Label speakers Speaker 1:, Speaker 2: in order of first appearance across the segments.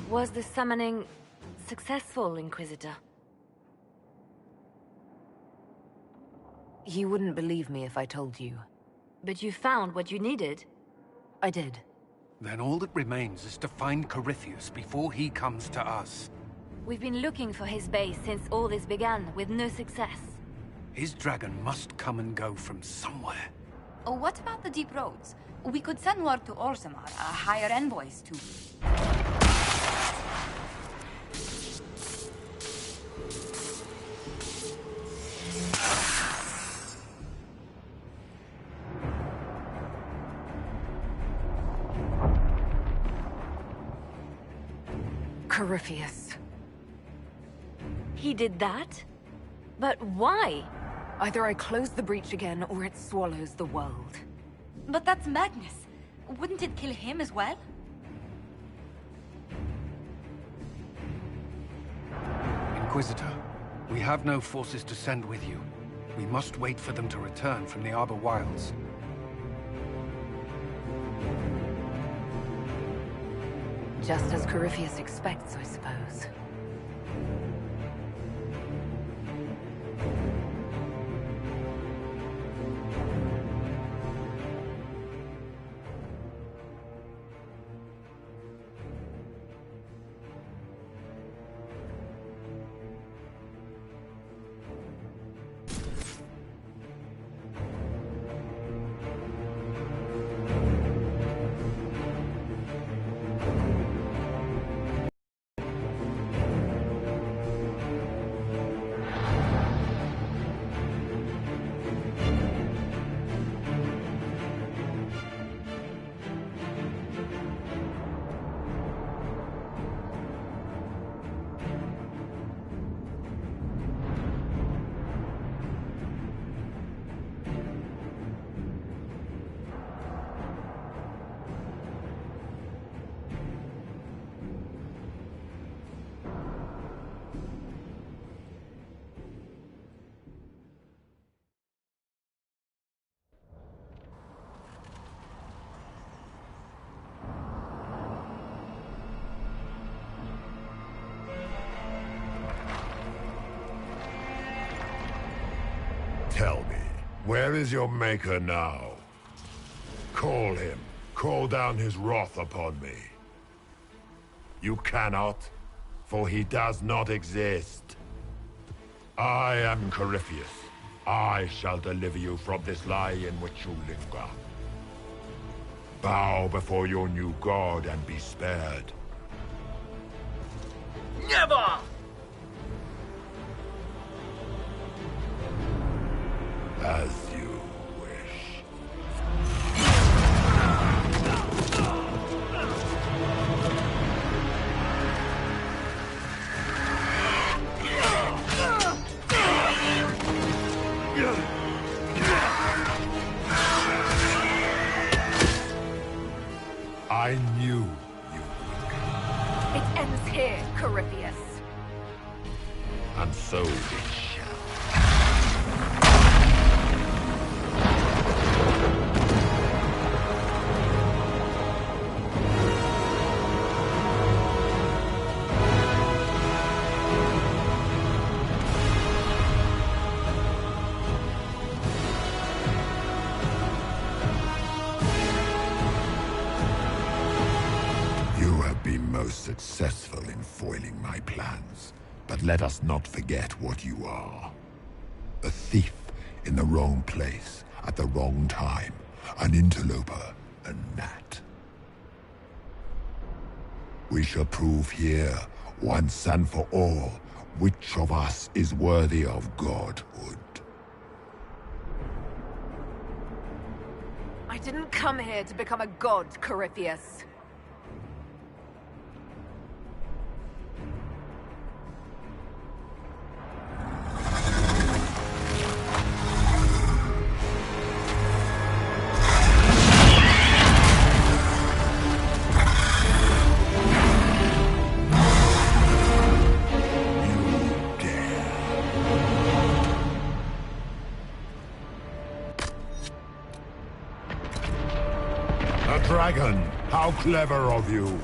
Speaker 1: Was the summoning successful, Inquisitor?
Speaker 2: You wouldn't believe me if I told you.
Speaker 1: But you found what you needed?
Speaker 2: I did.
Speaker 3: Then all that remains is to find Corypheus before he comes to us.
Speaker 1: We've been looking for his base since all this began, with no success.
Speaker 3: His dragon must come and go from somewhere.
Speaker 4: Oh, what about the deep roads? We could send word to Orzammar, hire envoys to...
Speaker 2: Corypheus.
Speaker 1: He did that? But why?
Speaker 2: Either I close the breach again, or it swallows the world.
Speaker 4: But that's madness. Wouldn't it kill him as well?
Speaker 3: Inquisitor, we have no forces to send with you. We must wait for them to return from the Arbor Wilds.
Speaker 2: Just as Corypheus expects, I suppose.
Speaker 5: Tell me, where is your maker now? Call him. Call down his wrath upon me. You cannot, for he does not exist. I am Corypheus. I shall deliver you from this lie in which you linger. Bow before your new god and be spared.
Speaker 6: Never!
Speaker 5: As you wish. I knew you would.
Speaker 2: It ends here, Corypheus.
Speaker 5: And so it shall. Most successful in foiling my plans, but let us not forget what you are. A thief in the wrong place at the wrong time, an interloper, a gnat. We shall prove here, once and for all, which of us is worthy of godhood.
Speaker 2: I didn't come here to become a god, Corypheus.
Speaker 5: Dragon, how clever of you!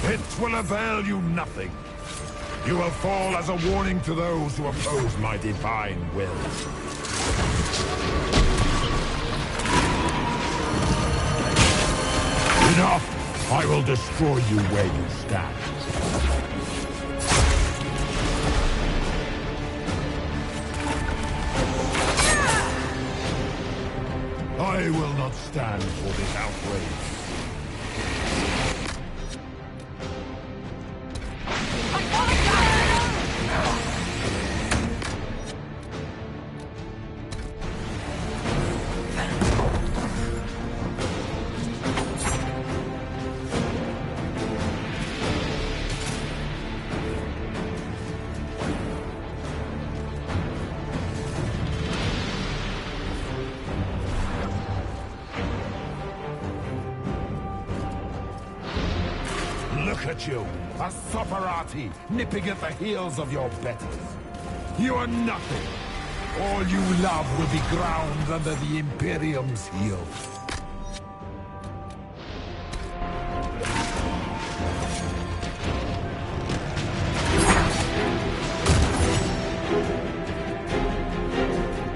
Speaker 5: It will avail you nothing. You will fall as a warning to those who oppose my divine will. Enough! I will destroy you where you stand. I will not stand for this outrage. Look at you, a sopperati nipping at the heels of your betters. You are nothing. All you love will be ground under the Imperium's heel.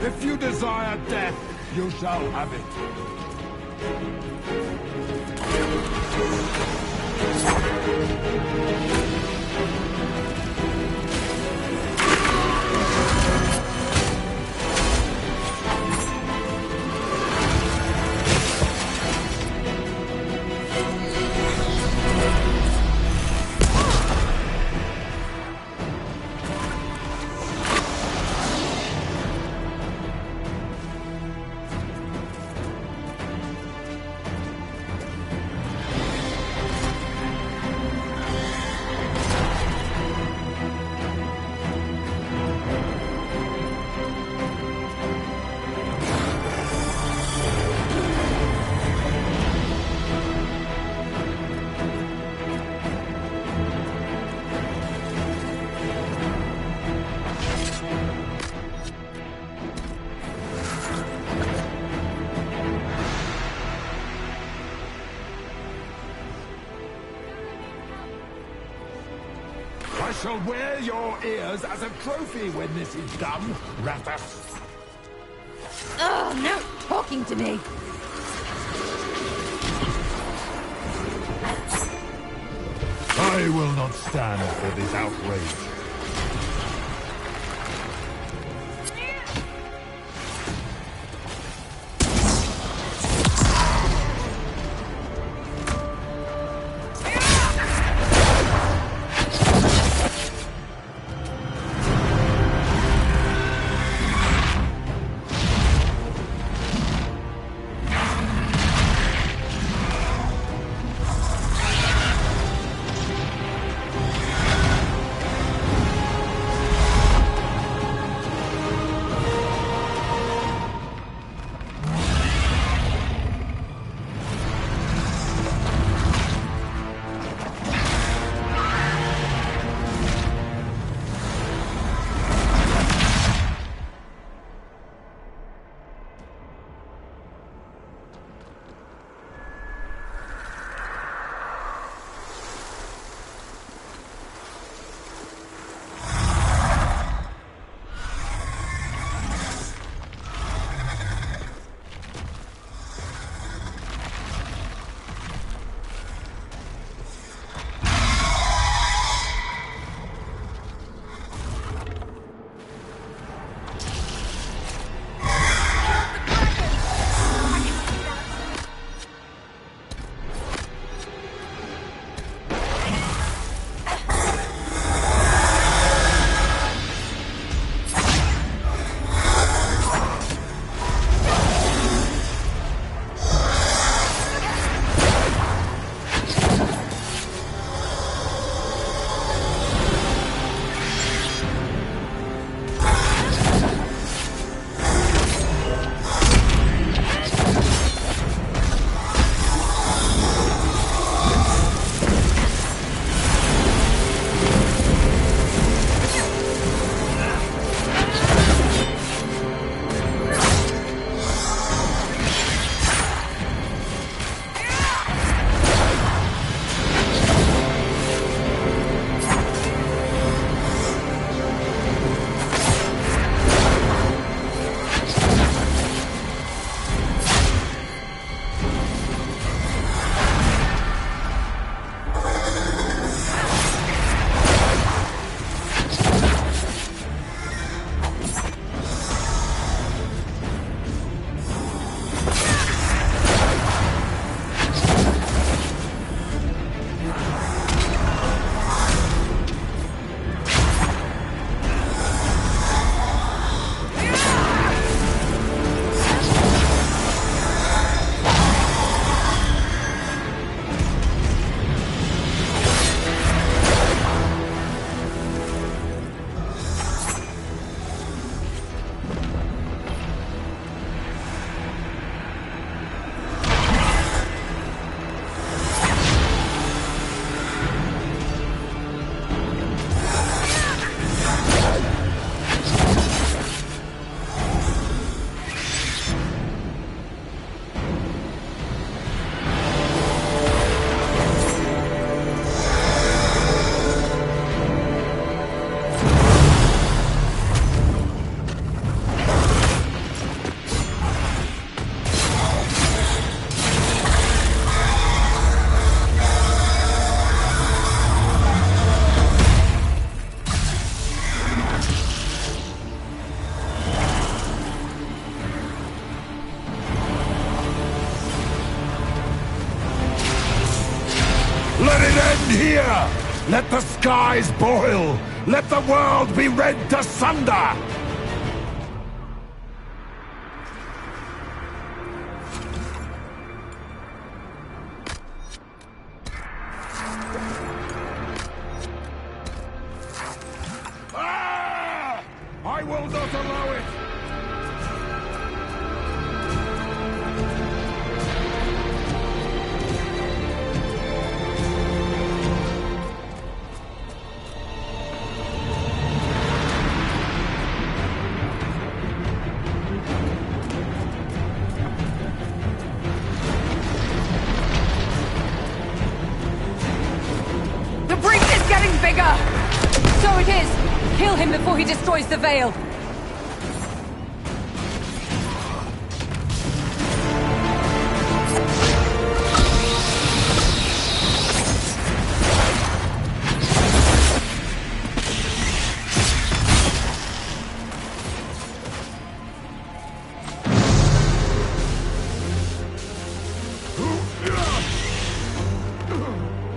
Speaker 5: If you desire death, you shall have it. I shall wear your ears as a trophy when this is done, Ratus.
Speaker 2: Oh, no talking to me!
Speaker 5: I will not stand for this outrage. Let it end here! Let the skies boil! Let the world be rent asunder! Ah! I will not allow it!
Speaker 2: The breach is getting bigger! So it is! Kill him before he destroys the Veil!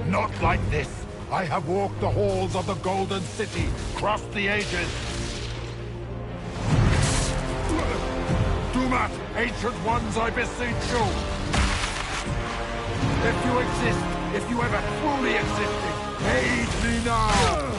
Speaker 5: Not like this! I have walked the halls of the Golden City, crossed the ages. Do not, ancient ones, I beseech you! If you exist, if you ever truly existed, aid me now!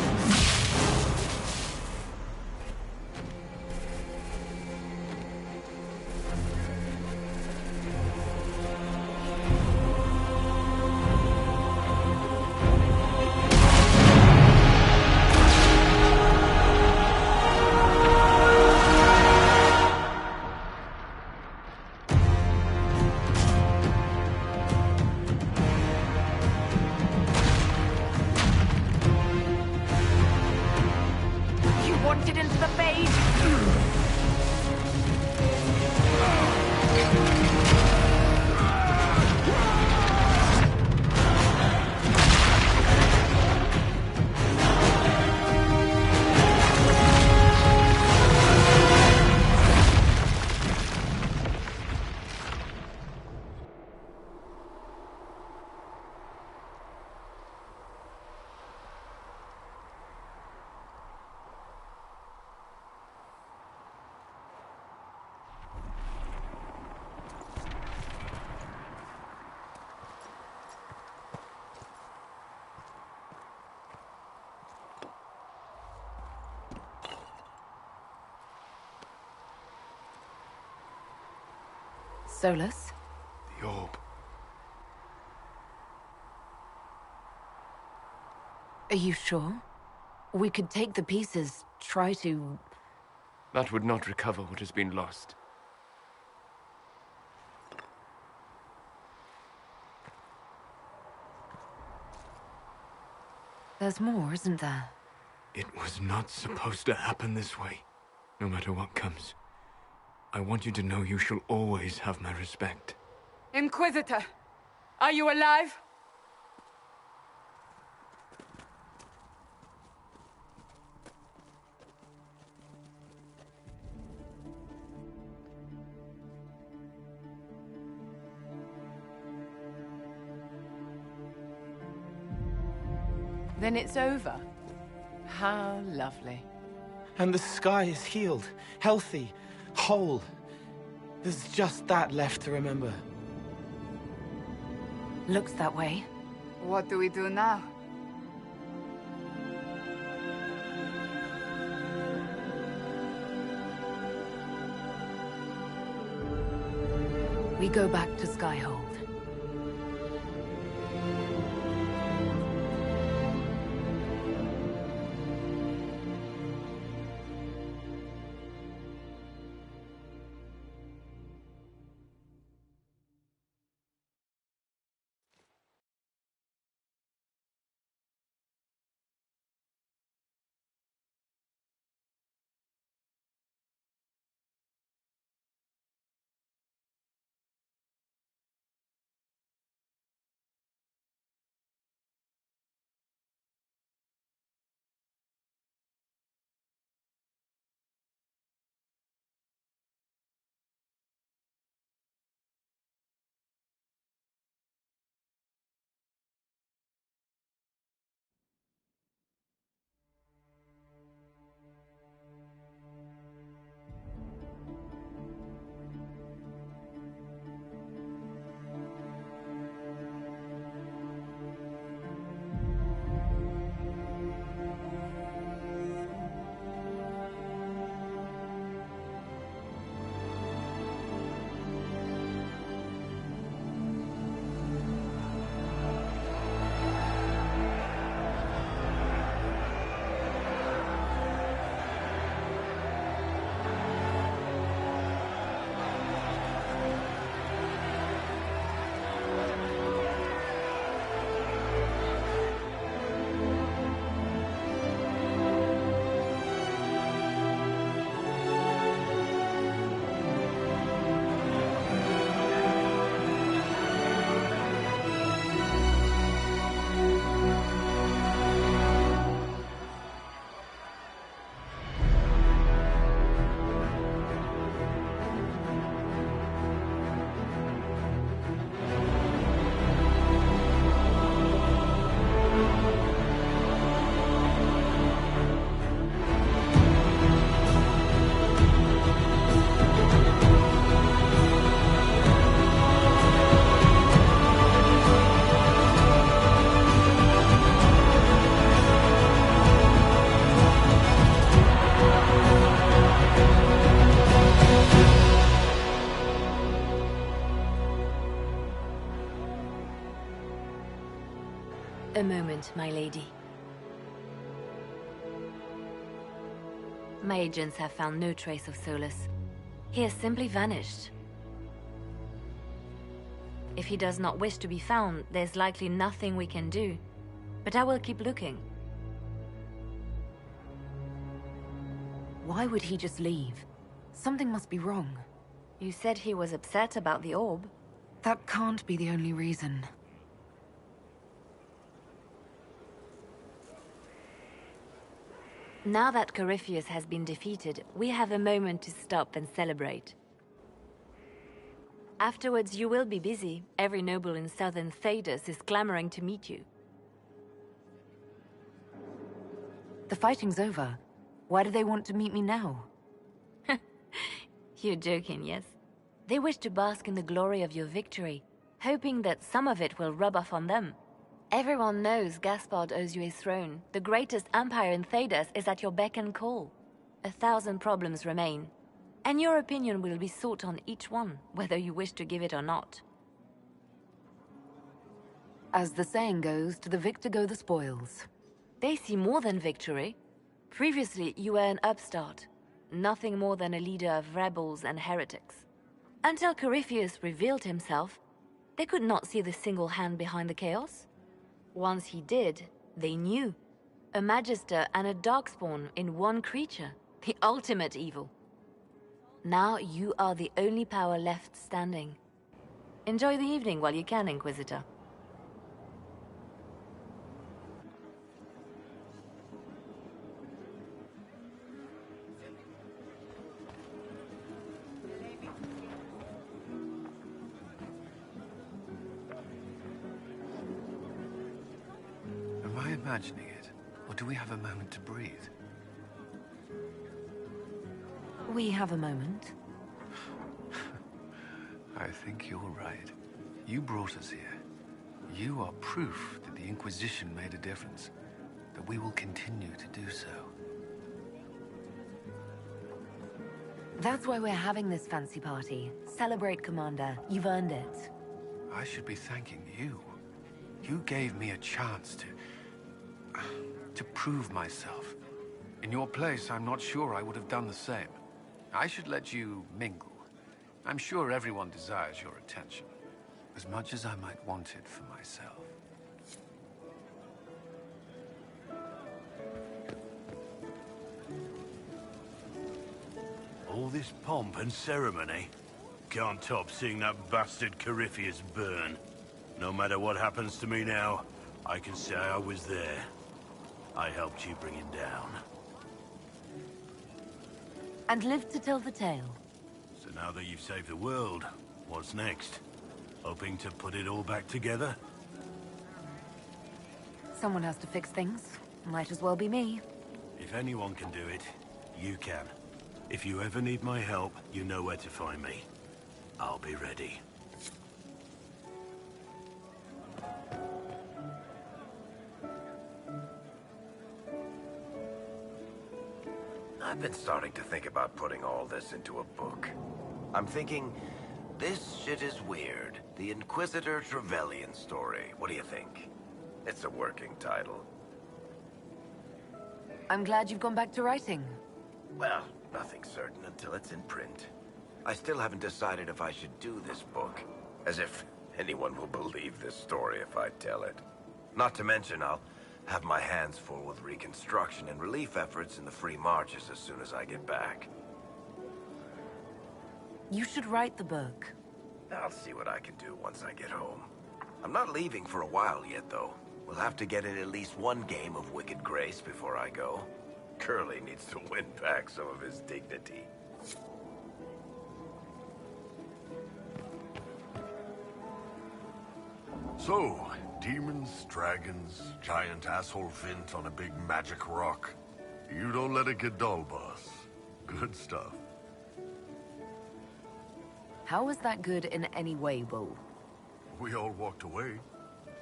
Speaker 2: Wanted into the bait!
Speaker 1: Solus?
Speaker 3: The orb.
Speaker 1: Are you sure? We could take the pieces, try to...
Speaker 6: That would not recover what has been lost.
Speaker 1: There's more, isn't there?
Speaker 6: It was not supposed to happen this way. No matter what comes, I want you to know you shall always have my respect.
Speaker 2: Inquisitor! Are you alive? Then it's over. How lovely.
Speaker 7: And the sky is healed, healthy, whole. There's just that left to remember.
Speaker 1: Looks that way.
Speaker 4: What do we do now?
Speaker 1: We go back to Skyhold. A moment, my lady. My agents have found no trace of Solus. He has simply vanished. If he does not wish to be found, there's likely nothing we can do. But I will keep looking. Why would he just leave? Something must be wrong. You said he was upset about the orb. That can't be the only reason. Now that Corypheus has been defeated, we have a moment to stop and celebrate. Afterwards, you will be busy. Every noble in southern Thedas is clamoring to meet you. The fighting's over. Why do they want to meet me now? You're joking, yes? They wish to bask in the glory of your victory, hoping that some of it will rub off on them. Everyone knows Gaspard owes you his throne. The greatest empire in Thedas is at your beck and call. 1,000 problems remain, and your opinion will be sought on each one, whether you wish to give it or not. As the saying goes, to the victor go the spoils. They see more than victory. Previously, you were an upstart, nothing more than a leader of rebels and heretics. Until Corypheus revealed himself, they could not see the single hand behind the chaos. Once he did, they knew. A Magister and a Darkspawn in one creature, the ultimate evil. Now you are the only power left standing. Enjoy the evening while you can, Inquisitor.
Speaker 3: Am I imagining it? Or do we have a moment to breathe?
Speaker 1: We have a moment.
Speaker 3: I think you're right. You brought us here. You are proof that the Inquisition made a difference. That we will continue to do so.
Speaker 1: That's why we're having this fancy party. Celebrate, Commander. You've earned it.
Speaker 3: I should be thanking you. You gave me a chance to prove myself. In your place, I'm not sure I would have done the same. I should let you mingle. I'm sure everyone desires your attention, as much as I might want it for myself.
Speaker 8: All this pomp and ceremony? Can't top seeing that bastard Corypheus burn. No matter what happens to me now, I can say I was there. I helped you bring him down.
Speaker 1: And live to tell the tale.
Speaker 8: So now that you've saved the world, what's next? Hoping to put it all back together?
Speaker 1: Someone has to fix things. Might as well be me.
Speaker 8: If anyone can do it, you can. If you ever need my help, you know where to find me. I'll be ready.
Speaker 9: I've been starting to think about putting all this into a book. I'm thinking, this shit is weird. The Inquisitor Trevelyan story. What do you think? It's a working title.
Speaker 1: I'm glad you've gone back to writing.
Speaker 9: Well, nothing certain until it's in print. I still haven't decided if I should do this book. As if anyone will believe this story if I tell it. Not to mention, I'll have my hands full with reconstruction and relief efforts in the Free Marches as soon as I get back.
Speaker 1: You should write the book.
Speaker 9: I'll see what I can do once I get home. I'm not leaving for a while yet, though. We'll have to get in at least one game of Wicked Grace before I go. Curly needs to win back some of his dignity.
Speaker 5: So, demons, dragons, giant asshole Vint on a big magic rock. You don't let it get dull, boss. Good stuff.
Speaker 1: How was that good in any way, Bull?
Speaker 5: We all walked away.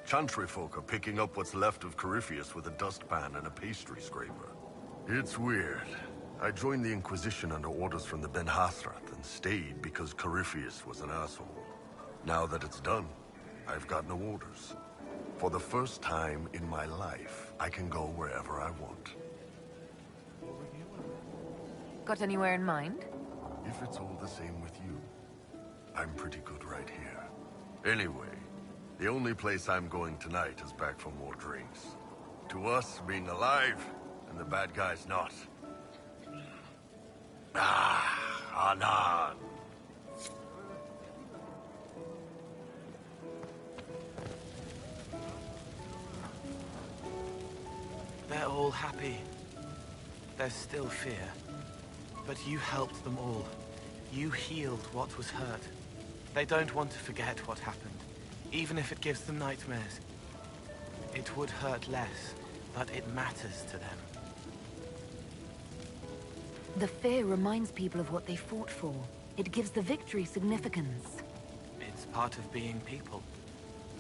Speaker 5: Chantry folk are picking up what's left of Corypheus with a dustpan and a pastry scraper. It's weird. I joined the Inquisition under orders from the Ben Hathrath and stayed because Corypheus was an asshole. Now that it's done, I've got no orders. For the first time in my life, I can go wherever I want.
Speaker 1: Got anywhere in mind?
Speaker 5: If it's all the same with you, I'm pretty good right here. Anyway, the only place I'm going tonight is back for more drinks. To us, being alive, and the bad guys not. Ah, Anan.
Speaker 7: They're all happy. There's still fear. But you helped them all. You healed what was hurt. They don't want to forget what happened, even if it gives them nightmares. It would hurt less, but it matters to them.
Speaker 1: The fear reminds people of what they fought for. It gives the victory significance.
Speaker 7: It's part of being people.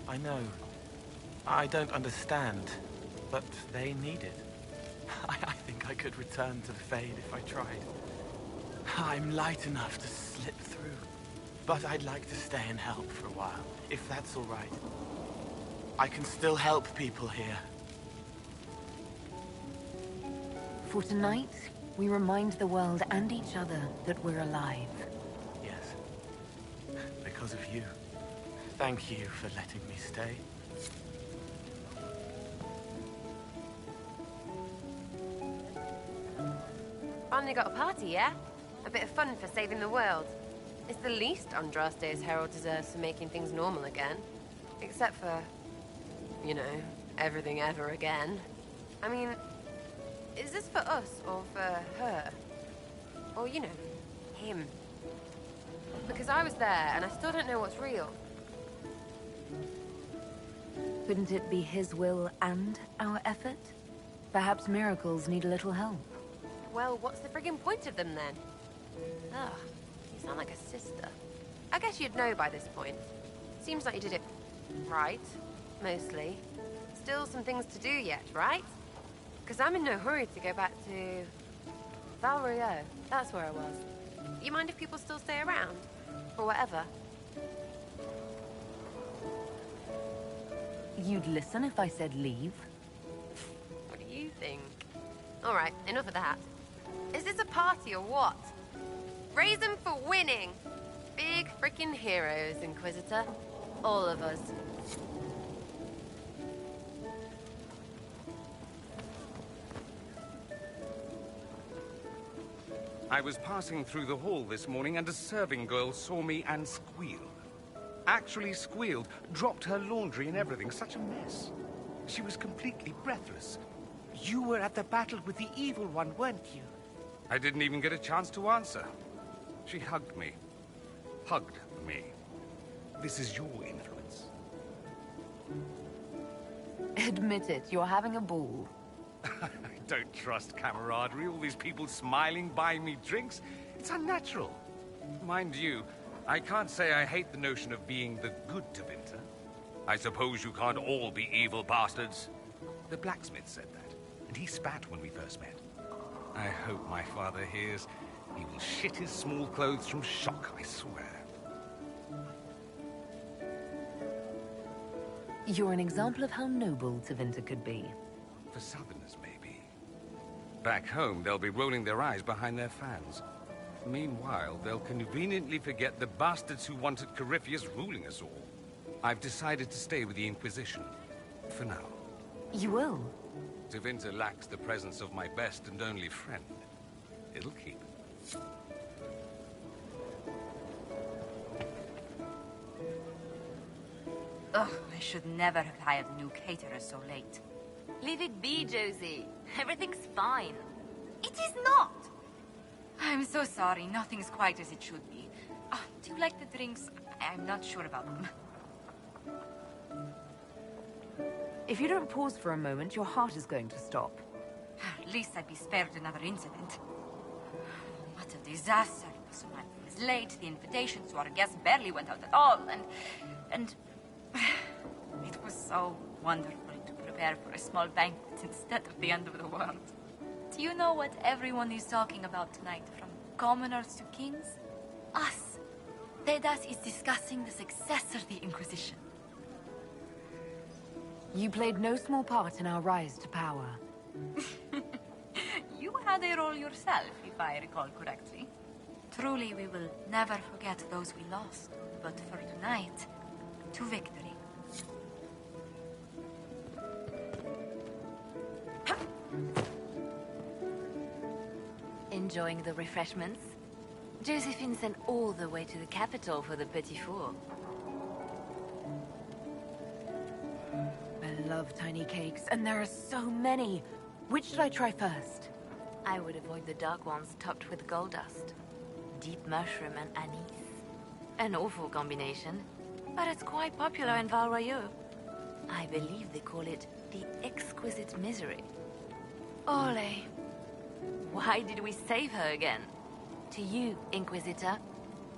Speaker 7: I know. I don't understand, but they need it. I think I could return to the Fade if I tried. I'm light enough to slip through, but I'd like to stay and help for a while, if that's all right. I can still help people here.
Speaker 1: For tonight, we remind the world and each other that we're alive.
Speaker 7: Yes. Because of you. Thank you for letting me stay.
Speaker 10: Finally got a party, yeah? A bit of fun for saving the world. It's the least Andraste's Herald deserves for making things normal again. Except for, you know, everything ever again. I mean, is this for us or for her? Or, you know, him? Because I was there and I still don't know what's real.
Speaker 1: Couldn't it be his will and our effort? Perhaps miracles need a little help.
Speaker 10: Well, what's the friggin' point of them then? Ugh, you sound like a sister. I guess you'd know by this point. Seems like you did it right, mostly. Still some things to do yet, right? Because I'm in no hurry to go back to... Valrio, that's where I was. You mind if people still stay around? Or whatever?
Speaker 1: You'd listen if I said leave?
Speaker 10: What do you think? All right, enough of that. Is this a party or what? Raise them for winning! Big frickin' heroes, Inquisitor. All of us.
Speaker 11: I was passing through the hall this morning and a serving girl saw me and squealed. Actually squealed, dropped her laundry and everything, such a mess. She was completely breathless. You were at the battle with the evil one, weren't you? I didn't even get a chance to answer. She hugged me. Hugged me. This is your influence.
Speaker 1: Admit it, you're having a ball.
Speaker 11: I don't trust camaraderie, all these people smiling, buying me drinks. It's unnatural. Mind you, I can't say I hate the notion of being the good Tevinter. I suppose you can't all be evil bastards. The blacksmith said that, and he spat when we first met. I hope my father hears. He will shit his small clothes from shock, I swear.
Speaker 1: You're an example of how noble Tevinter could be.
Speaker 11: For Southerners, maybe. Back home, they'll be rolling their eyes behind their fans. Meanwhile, they'll conveniently forget the bastards who wanted Corypheus ruling us all. I've decided to stay with the Inquisition. For now.
Speaker 1: You will?
Speaker 11: Tevinter lacks the presence of my best and only friend. It'll keep.
Speaker 4: Ugh, I should never have hired a new caterer so late.
Speaker 1: Leave it be, Josie. Everything's fine.
Speaker 4: It is not! I'm so sorry, nothing's quite as it should be. Do you like the drinks? I'm not sure about them.
Speaker 1: If you don't pause for a moment, your heart is going to stop.
Speaker 4: At least I'd be spared another incident. What a disaster. So much was late, the invitations to our guests barely went out at all, and... It was so wonderful to prepare for a small banquet instead of the end of the world. Do you know what everyone is talking about tonight, from commoners to kings? Us. Dedas is discussing the successor of the Inquisition.
Speaker 1: You played no small part in our rise to power.
Speaker 4: You had a role yourself, if I recall correctly. Truly, we will never forget those we lost. But for tonight, to victory.
Speaker 1: Enjoying the refreshments? Josephine sent all the way to the capital for the petit four. I love tiny cakes, and there are so many. Which should I try first? I would avoid the dark ones topped with gold dust. Deep mushroom and anise. An awful combination, but it's quite popular in Val Royeaux. I believe they call it the exquisite misery. Ole. Why did we save her again? To you, Inquisitor,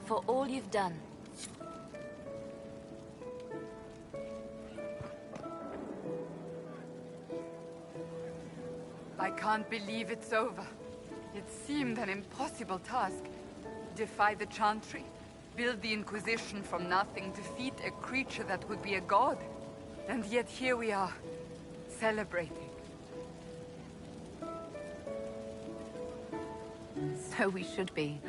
Speaker 1: for all you've done.
Speaker 2: I can't believe it's over. It seemed an impossible task. Defy the Chantry, build the Inquisition from nothing, defeat a creature that would be a god. And yet here we are, celebrating.
Speaker 1: So we should be.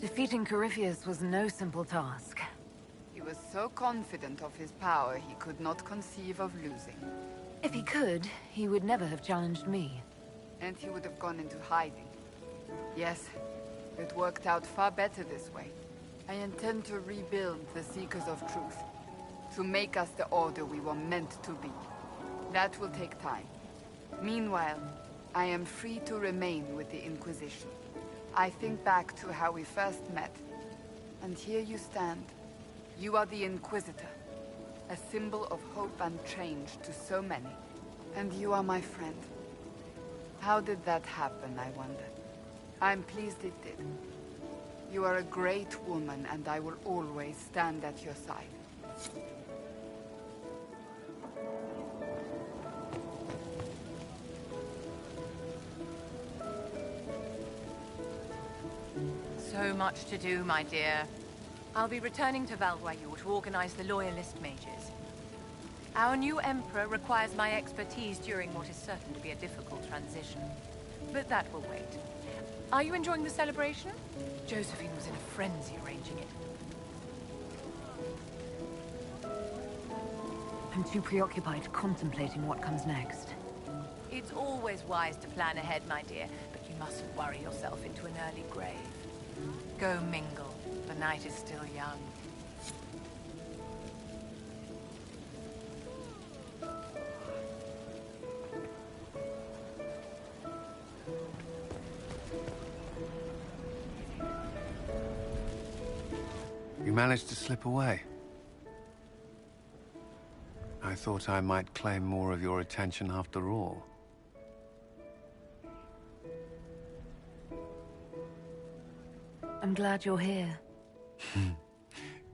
Speaker 1: Defeating Corypheus was no simple task.
Speaker 2: He was so confident of his power, he could not conceive of losing.
Speaker 1: If he could, he would never have challenged me.
Speaker 2: And he would have gone into hiding. Yes, it worked out far better this way. I intend to rebuild the Seekers of Truth. To make us the Order we were meant to be. That will take time. Meanwhile, I am free to remain with the Inquisition. I think back to how we first met. And here you stand. You are the Inquisitor. A symbol of hope and change to so many. And you are my friend. How did that happen, I wonder? I'm pleased it did. You are a great woman, and I will always stand at your side.
Speaker 12: So much to do, my dear. I'll be returning to Val Royeaux to organize the Loyalist mages. Our new Emperor requires my expertise during what is certain to be a difficult transition. But that will wait. Are you enjoying the celebration? Josephine was in a frenzy arranging it.
Speaker 1: I'm too preoccupied contemplating what comes next.
Speaker 12: It's always wise to plan ahead, my dear, but you mustn't worry yourself into an early grave. Go mingle. The night is still young.
Speaker 3: You managed to slip away. I thought I might claim more of your attention after all.
Speaker 1: I'm glad you're here.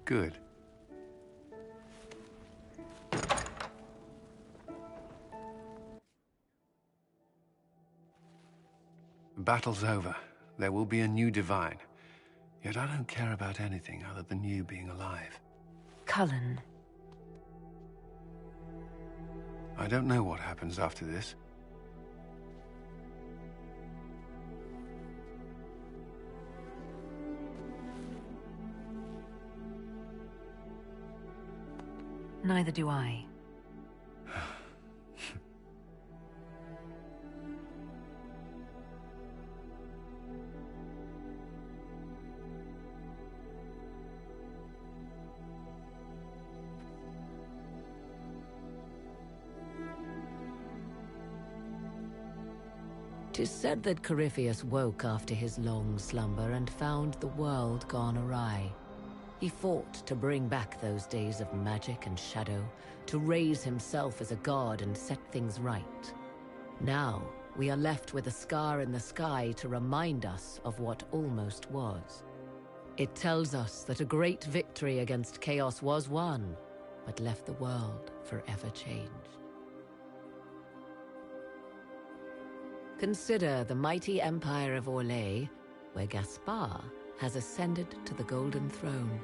Speaker 3: Good. The battle's over. There will be a new Divine. Yet I don't care about anything other than you being alive.
Speaker 1: Cullen.
Speaker 3: I don't know what happens after this.
Speaker 1: Neither do I.
Speaker 13: Tis said that Corypheus woke after his long slumber and found the world gone awry. He fought to bring back those days of magic and shadow, to raise himself as a god and set things right. Now, we are left with a scar in the sky to remind us of what almost was. It tells us that a great victory against chaos was won, but left the world forever changed. Consider the mighty empire of Orlais, where Gaspar has ascended to the Golden Throne.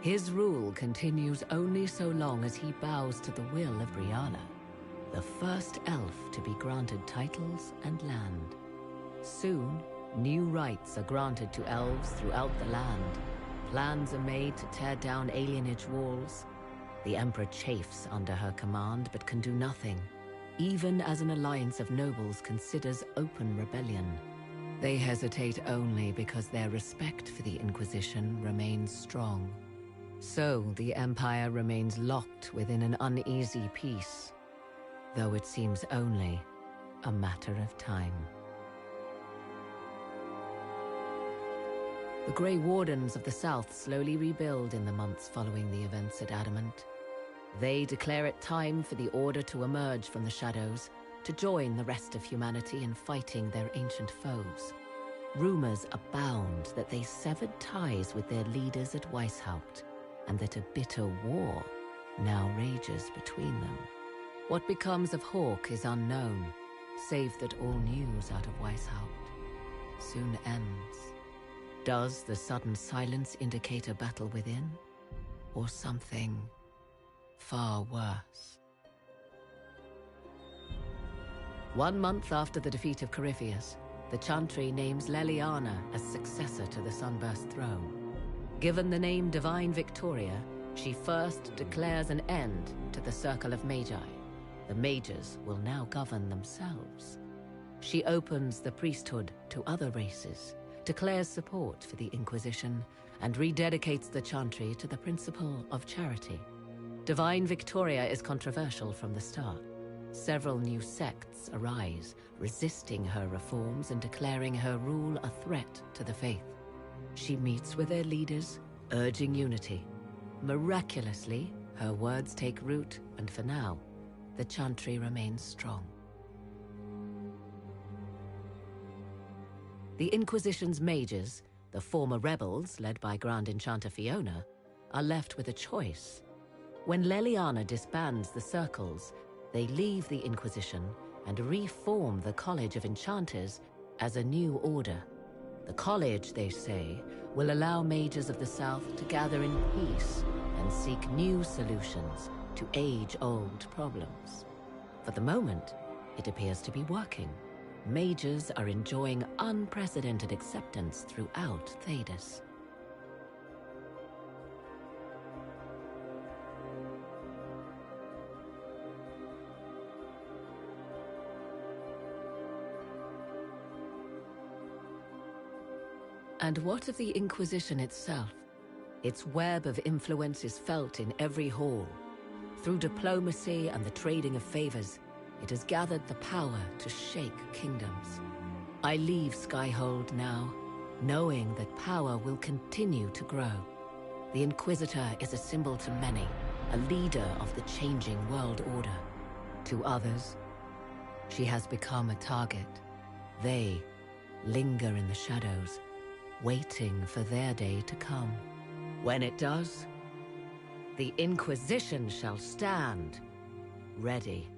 Speaker 13: His rule continues only so long as he bows to the will of Brianna. the first elf to be granted titles and land. Soon, new rights are granted to elves throughout the land. Plans are made to tear down alienage walls. The Emperor chafes under her command, but can do nothing, even as an alliance of nobles considers open rebellion. They hesitate only because their respect for the Inquisition remains strong. So the Empire remains locked within an uneasy peace, though it seems only a matter of time. The Grey Wardens of the South slowly rebuild in the months following the events at Adamant. They declare it time for the Order to emerge from the shadows, to join the rest of humanity in fighting their ancient foes. Rumors abound that they severed ties with their leaders at Weishaupt, and that a bitter war now rages between them. What becomes of Hawke is unknown, save that all news out of Weishaupt soon ends. Does the sudden silence indicate a battle within, or something far worse? 1 month after the defeat of Corypheus, the Chantry names Leliana as successor to the Sunburst throne. Given the name Divine Victoria, she first declares an end to the Circle of Magi. The Mages will now govern themselves. She opens the priesthood to other races, declares support for the Inquisition, and rededicates the Chantry to the principle of charity. Divine Victoria is controversial from the start. Several new sects arise, resisting her reforms and declaring her rule a threat to the faith. She meets with their leaders, urging unity. Miraculously, her words take root, and for now, the Chantry remains strong. The Inquisition's mages, the former rebels led by Grand Enchanter Fiona, are left with a choice. When Leliana disbands the circles, they leave the Inquisition and reform the College of Enchanters as a new order. The college, they say, will allow mages of the South to gather in peace and seek new solutions to age-old problems. For the moment, it appears to be working. Mages are enjoying unprecedented acceptance throughout Thedas. And what of the Inquisition itself? Its web of influence is felt in every hall. Through diplomacy and the trading of favors, it has gathered the power to shake kingdoms. I leave Skyhold now, knowing that power will continue to grow. The Inquisitor is a symbol to many, a leader of the changing world order. To others, she has become a target. They linger in the shadows, waiting for their day to come. When it does, the Inquisition shall stand ready.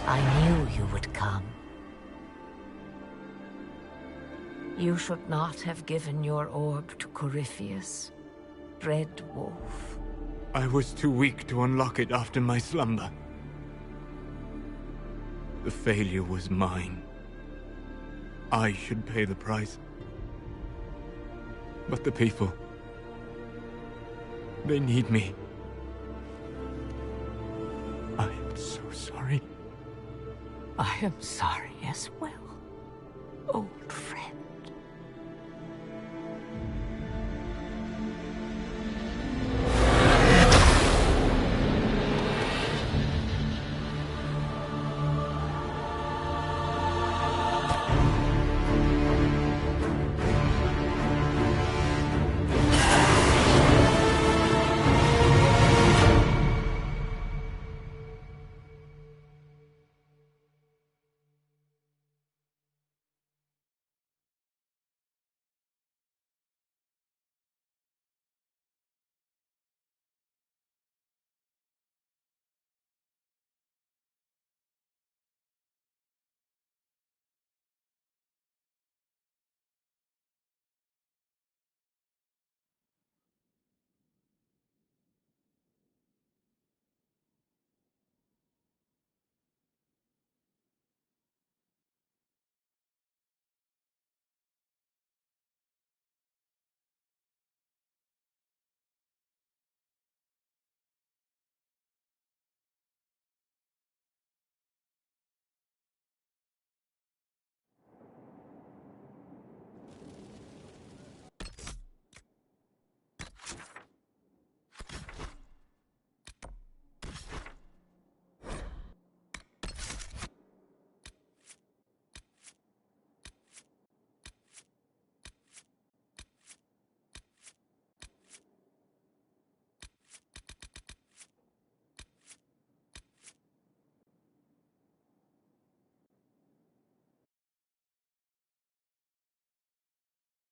Speaker 13: I knew you would come. You should not have given your orb to Corypheus, Red Wolf.
Speaker 6: I was too weak to unlock it after my slumber. The failure was mine. I should pay the price. But the people... they need me. I am so sorry.
Speaker 13: I am sorry as well, old friend.